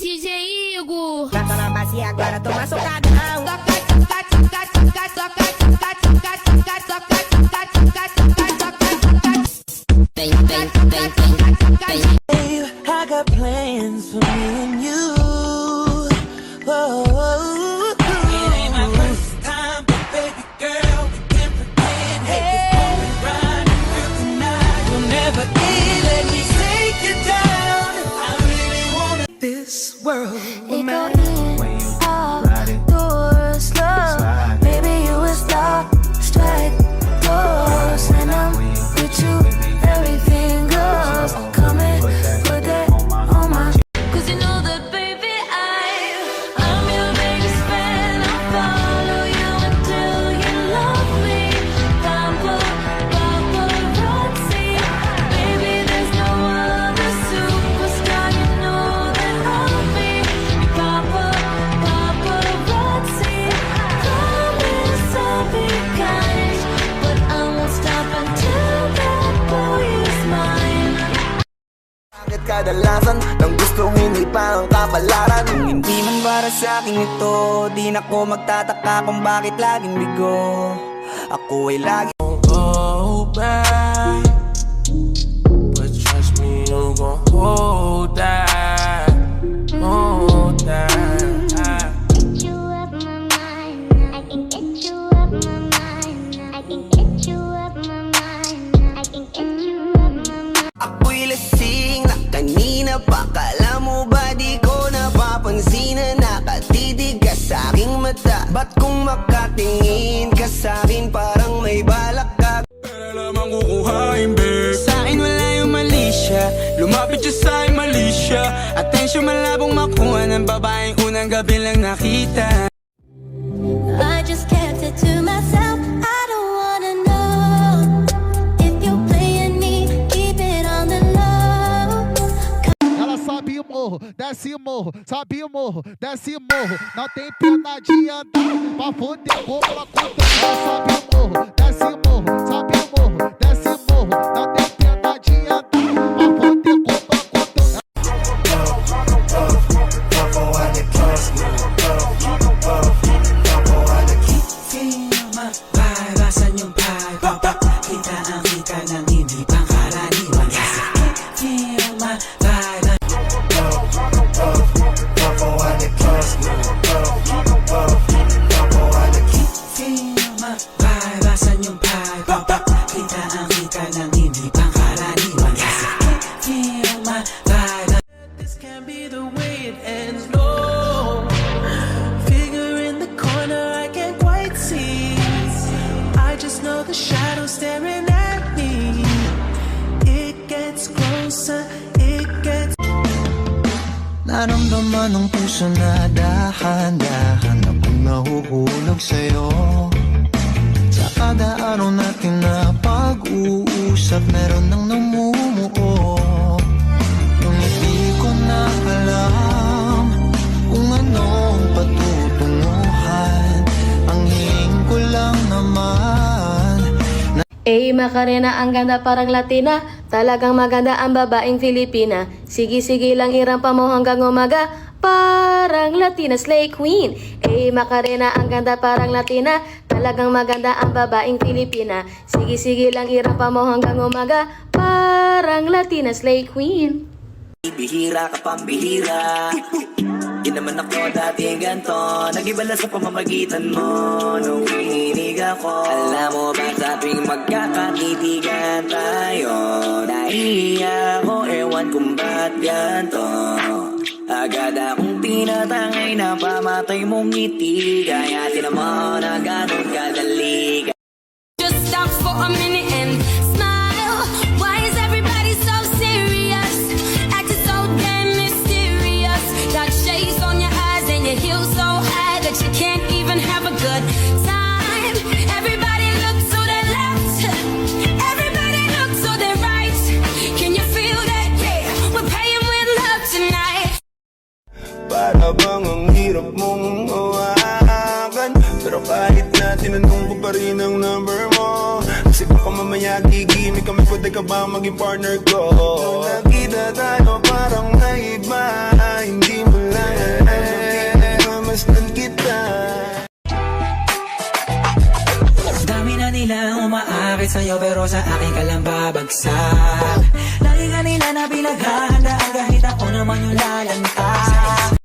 DJ Igor. Planta na base e agora toma socadão. I got plans for me and you. Whoa. It ain't my first time, but baby girl, we can pretend. Hey, this moment right, girl, tonight you'll never end. Let me take you down. I really wanna. This world will matter when you ride it. Doors slow, baby you was lost, straight doors, and I'm with you, everything goes. Come and put that on my. Cause you know that baby I'm your biggest fan. I'll follow you until you love me. Paparazzi, baby there's no other superstar. You know that I'll be paparazzi. Promise I'll be kind, but I won't stop until that boy is mine. Bakit kadalasan nang gustong hindi pa ang kapalaran? Kung hindi man para sa akin ito, di na ko magtataka kung bakit laging bigo. Ako ay lagi go back, but trust me, you gon' hold that, hold that. Get you up my mind. I can get you up my mind. I can get you up my mind. I can get you up my mind. Ako'y lasing na kanina pa. Kala mo ba di ko napapansin na nakatitig ka sa aking mata? Ba't kung makatingin ka sa akin parang may balak ka? Pera lamang kukuhain, babe. Sa akin wala yung mali siya. Lumapit siya sa akin, mali siya. Atensyon malabong makuha ng babaeng unang gabi lang nakita. I just kept it to myself. I don't wanna know if you're playing me. Keep it on the low. Ela sobe o morro, desce o morro, sobe o morro, desce o morro. Não tem pena de andar pra foder como ela conta. Ela sobe o morro, desce o morro, sobe o morro, desce o morro. Não tem pena de andar pra foder como ela conta. Feel my vibe, asan yung vibe? Papakita ang kita ng hindi pangkaraniwan. Yes, I can feel my vibe. Feel my vibe, asan yung vibe? Papakita ang kita ng hindi pangkaraniwan. Yes, I can feel my vibe. This can't be the way it ends, no. Figure in the corner, I can't quite see. I just know the shadow staring at me. It gets closer, it gets. Naramdaman ng puso na dahan-dahan akong nahuhulog sa'yo. Sa kada araw natin na pag-uusap, meron nang namumuo. Ngunit di ko na alam kung anong patutunguhan. Ang hingin ko lang naman. Macarena, ang ganda parang Latina. Talagang maganda ang babaeng Filipina. Sige-sige lang irampa mo hanggang umaga. Parang Latina slay queen. Macarena, ang ganda parang Latina. Talagang maganda ang babaeng Filipina. Sige-sige lang irampa mo hanggang umaga. Parang Latina slay queen. Bihira ka pambihira. Di naman ako dati ganto. Nag-ibala sa pamamagitan mo nung hinihinig ako. Alam mo ba sa tuwing magkakatitigan tayo, nahihiya ako, ewan kung ba't ganto. Agad akong tinatangay na pamatay mong ngiti. Kaya tinan mo na ganun kadali. Just stop for a minute and smile. Why is everybody so serious? Acting so damn mysterious. Got shades on your eyes and your heels so high that you can't even have a good time. Everybody look to their left, everybody look to their right. Can you feel that? Yeah, we're paying with love tonight. Para bang ang hirap mong hawakan, pero kahit na tinanong ko pa rin ang number mo. Kasi baka mamaya gigimik kami, pwede ka ba maging partner ko? Nung nakita tayo parang naiba, hindi mo lang sa'yo pero sa akin ka lang babagsak. Lagi ka nila na pinaghahandaan kahit ako naman yung lalanta.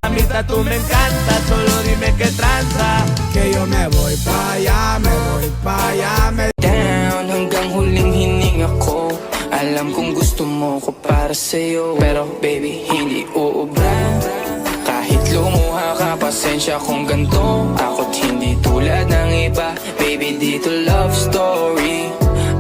A mí tú me encanta, solo dime qué tranza. Que yo me voy pa' allá, me voy pa' allá, Down hanggang huling hininga ko. Alam kong gusto mo ko para sa'yo, pero baby hindi uubra. Kahit lumuha ka, pasensya kung ganito. Ako't hindi tulad ng iba. Baby, dito love story.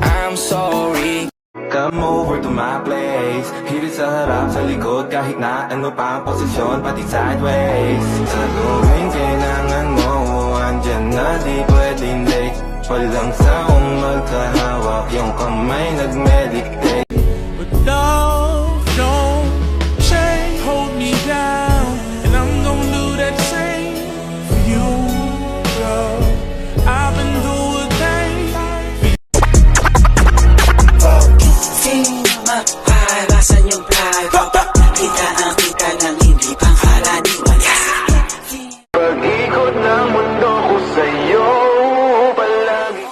I'm sorry. Come over to my place. Hirit sa harap, sa likod, kahit na ano pa ang posisyon, pati sideways. Sa tuwing kailangan mo, andyan na, di pwedeng late. Walang saong magkahawak, yung kamay nag-meditate. But love don't change, hold me down, and I'm gonna do that same for you, girl. I've been through a thing. Feel my vibe, asan yung vibe? Kita ang kita ng hindi pangkaraniwan. Pag-ikot ng mundo ko sa'yo palagi.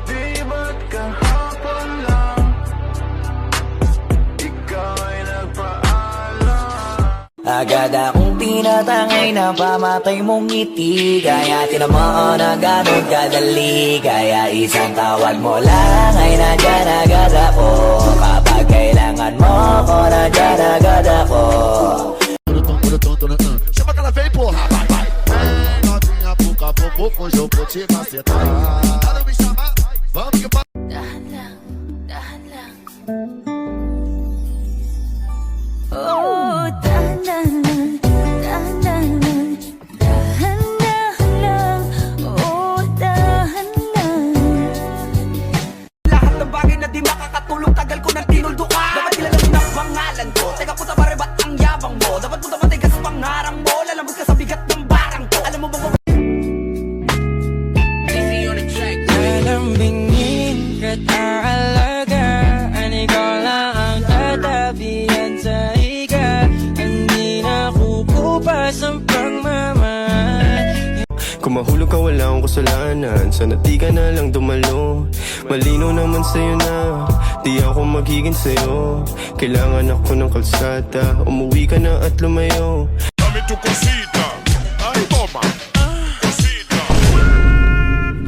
Di ba't kahapon lang ikaw ay nagpaalam? Agad akong pinatangay na pamatay mong ngiti. Kaya tinamaan na gano'n kadali. Kaya isang tawag mo lang ay nandyan agad ako. Kapag kailangan mo ko, nandyan agad ako. Chama que ela vem, porra, vai, vai. Novinha, pouco a pouco, hoje eu vou te macetar. Para me chamar, vamos que vai. Dahan lang, dahan lang. Oh, dahan lang, dahan lang, dahan lang. Oh, dahan lang. Lahat ng bagay na di makakatulong, tagal ko nang tinuldo ka. Dapat kilala mo na pangalan ko. Teka puta pare, ba't ang yabang mo? Dapat puta matigas pangarang mo. Lalabot ka sa bigat ng barang ko. Alam mo ba Lalambingin ka't aalagaan, ikaw lang ang tatabihan sa higa. Hindi na kukupas ang pagmamahal. Kung mahulog ka wala akong kasalanan, sana di ka na lang dumalo. Malino naman sa'yo na, di ako magiging sa'yo. Kailangan ako ng kalsada, umuwi ka na at lumayo. Dame tu cosita, ay toma, cosita.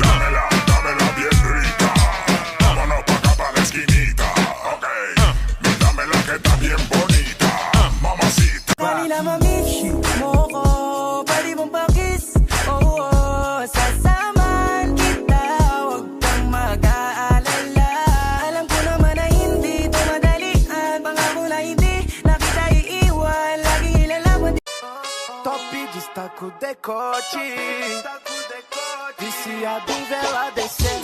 Dámela bien rica. Vámonos pa' acá pa' la esquinita, okay. Dámela que está bien bonita, mamacita. Kanina mamiss mo ko, pwede mong pakis. Oo, sasamahan kita, huwag kang mag-aalala. Alam ko naman na hindi ito madalian. Pangako na hindi na kita iiwan. Laging ilalaban. Top destaco decote, viciado em vela descer,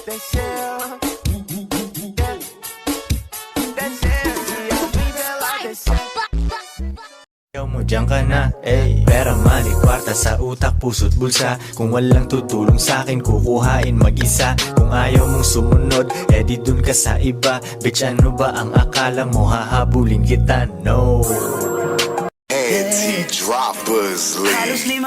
descer, descer, viciado em vela descer. Ayaw mo dyan ka na, pera, mali, kwarta sa utak, puso't bulsa. Kung walang tutulong sa'kin, kukuhain mag-isa. Kung ayaw mong sumunod, di dun ka sa iba. Bitch, ano ba ang akala mo, hahabulin kita? No. Halos 5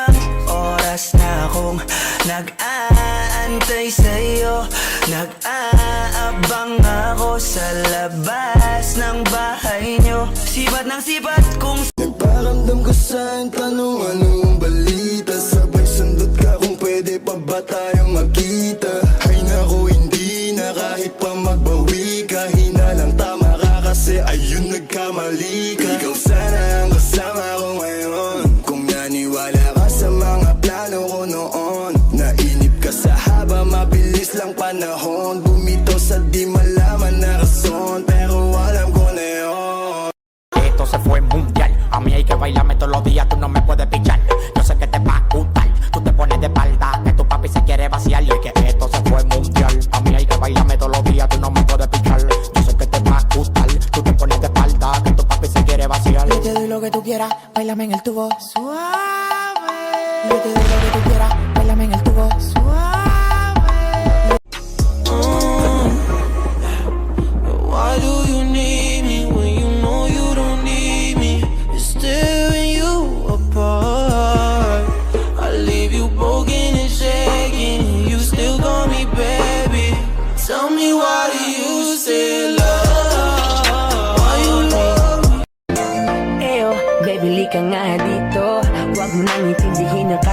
oras na akong nag-aantay sa'yo. Nag-aabang ako sa labas ng bahay nyo. Sipat ng sipat kung Nagparamdam ko sa'yo, tanong anong balita. Sabay sundot ka kung pwede pa ba tayong magkita. Ay naku, hindi na kahit pa magbawi ka. Hinalang tama ka kasi ayun nagkamali ka. Ikaw sana ang kasama ko ngayon. Kung naniwala ka sa mga plano ko noon. Nainip ka sa haba, mabilis lang panahon. Bumitaw sa di malaman na rason, pero alam ko na yun. Esto se fue mundial. A mí hay que bailarme todos los días, tú no me puedes pichar. Yo sé que te va a gustar. Tú te pones de espalda, que tu papi se quiere vaciar. Y es que esto se fue mundial. A mí hay que bailarme todos los días, tú no me puedes pichar. Yo sé que te va a gustar. Tú te pones de espalda, que tu papi se quiere vaciar. yo te doy lo que tú quieras, bailame en el tubo suave. Yo te doy lo que tú quieras, bailame en el tubo suave. Why do you need me when you know you don't need me? It's tearing you apart. I leave you broken and shaking, you stay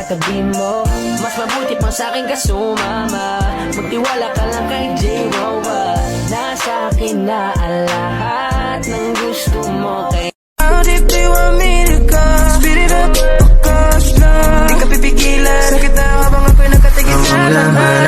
katabi mo. Mas mabuti pang sa'kin ka sumama. Magtiwala ka lang kay J-Rowa. Nasa akin na ang lahat ng gusto mo kay How deep do you want me to go? Speed it up, focus lang. Di ka pipigilan, sakit na habang ako'y nakatigil sa lahat.